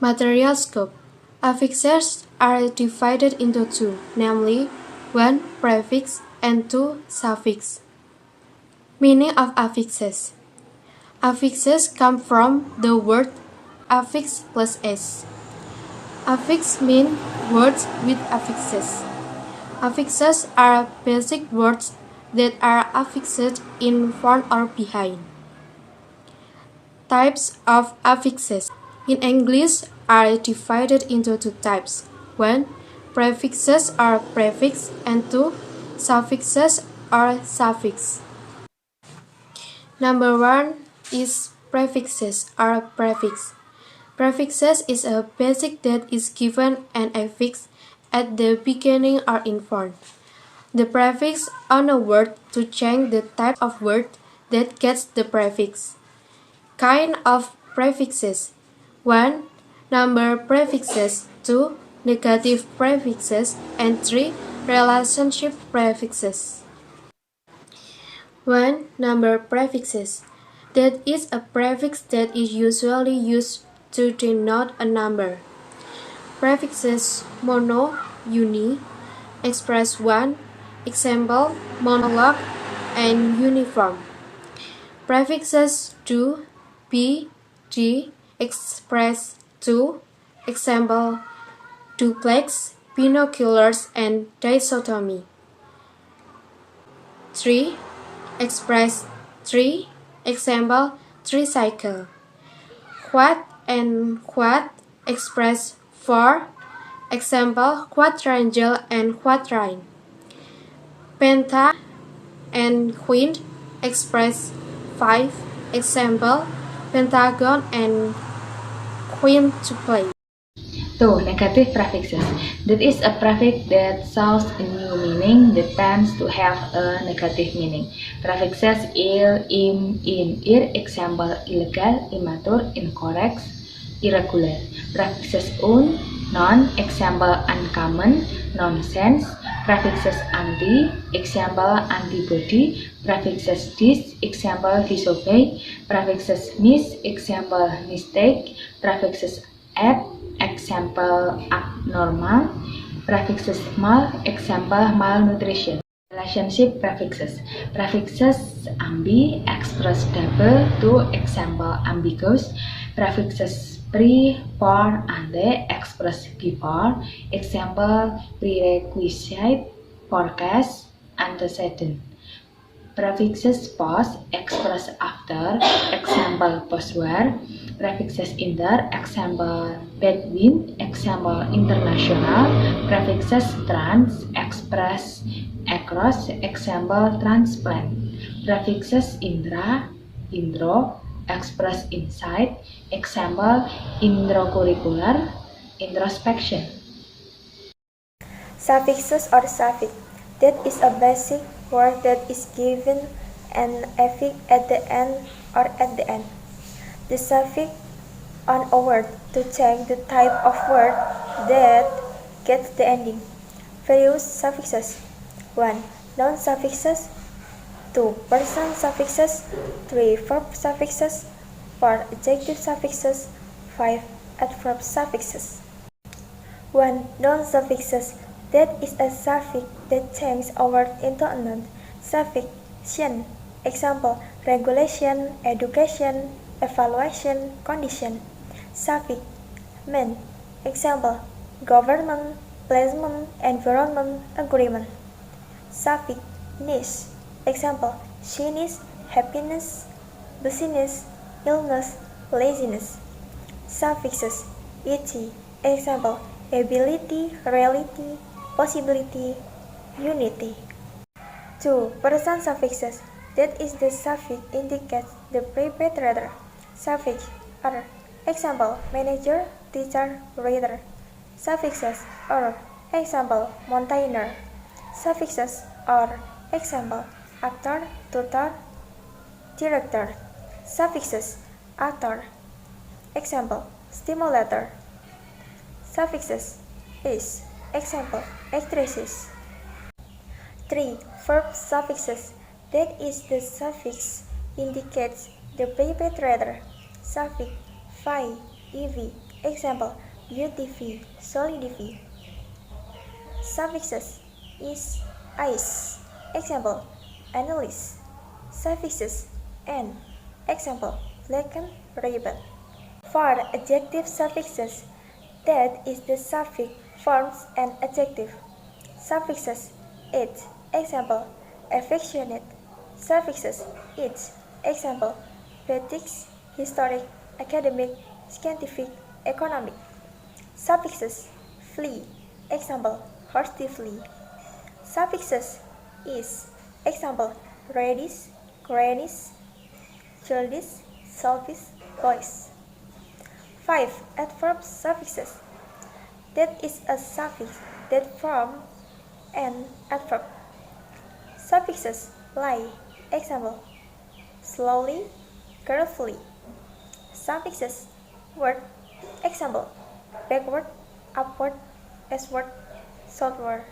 Material scope. Affixes are divided into two, namely, 1 prefix and 2 suffix. Meaning of affixes. Affixes come from the word affix plus s. Affix mean words with affixes. Affixes are basic words that are affixed in front or behind. Types of affixes in English are divided into two types. 1. Prefixes or prefix, and 2. Suffixes or suffix. Number 1 is prefixes or prefix. Prefixes is a basic that is given an affix at the beginning or in front. The prefix on a word to change the type of word that gets the prefix. Kind of prefixes. 1. Number prefixes. 2. Negative prefixes. And 3. Relationship prefixes. 1. Number prefixes. That is a prefix that is usually used to denote a number. Prefixes mono, uni, express one, example, monologue, and uniform. Prefixes do, be, d, express two, example, duplex, binoculars, and dichotomy. 3. Express 3, example, tricycle. Quad and quad express 4, example, quadrangle and quatrain. Penta and quint express 5, example, pentagon and quintuple. 2. Negative prefixes. That is a prefix that shows a new meaning that tends to have a negative meaning. Prefixes il, im, in, ir, example, illegal, immature, incorrect, irregular. Prefixes un, non, example, uncommon, nonsense. Prefixes anti, example, antibody. Prefixes dis, example, disobey. Prefixes mis, example, mistake. Prefixes at, example, abnormal. Prefixes mal, example, malnutrition. Relationship prefixes. Prefixes ambi, express double, to, example, ambiguous. Prefixes pre, for, ante, express before, example, prerequisite, forecast, antecedent. Prefixes post, express after, example, postwar. Prefixes inter, example, between, example, international. Prefixes trans, express across, example, transplant. Prefixes intra, intro, express inside, example, intracurricular, introspection. Suffixes or suffix. That is a basic word that is given an affix at the end or at the end. The suffix on a word to change the type of word that gets the ending. Various suffixes. 1. Noun suffixes. 2. Person suffixes. 3. Verb suffixes. 4. Adjective suffixes. 5. Adverb suffixes. 1. Noun suffixes. That is a suffix that changes a word into a noun. Suffix tion. Example, regulation, education, evaluation, condition. Suffix ment. Example, government, placement, environment, agreement. Suffix niche. Example, shyness, happiness, busyness, illness, laziness. Suffixes ity. Example, ability, reality, possibility, unity. 2. Person suffixes. That is the suffix indicates the private letter. Suffix er. Example, manager, teacher, reader. Suffixes er. Example, mountaineer. Suffixes or. Example, actor, tutor, director. Suffixes actor. Example, stimulator. Suffixes is. Example, actresses. 3. Verb suffixes. That is the suffix indicates the private letter. Suffix vi, ev, Example, beautiful, solidify. Suffixes is, ice. Example, analyst. Suffixes and. Example, blacken, ribbon. For adjective suffixes, that is the suffix forms an adjective. Suffixes it. Example, affectionate. Suffixes it. Example, poetics, historic, academic, scientific, economic. Suffixes flee. Example, horsefly. Suffixes is. Example, reddish, greenish, childish, selfish, boys. 5. Adverb suffixes. That is a suffix that forms an adverb. Suffixes lie. Example, slowly, carefully. Suffixes word. Example, backward, upward, eastward, southward.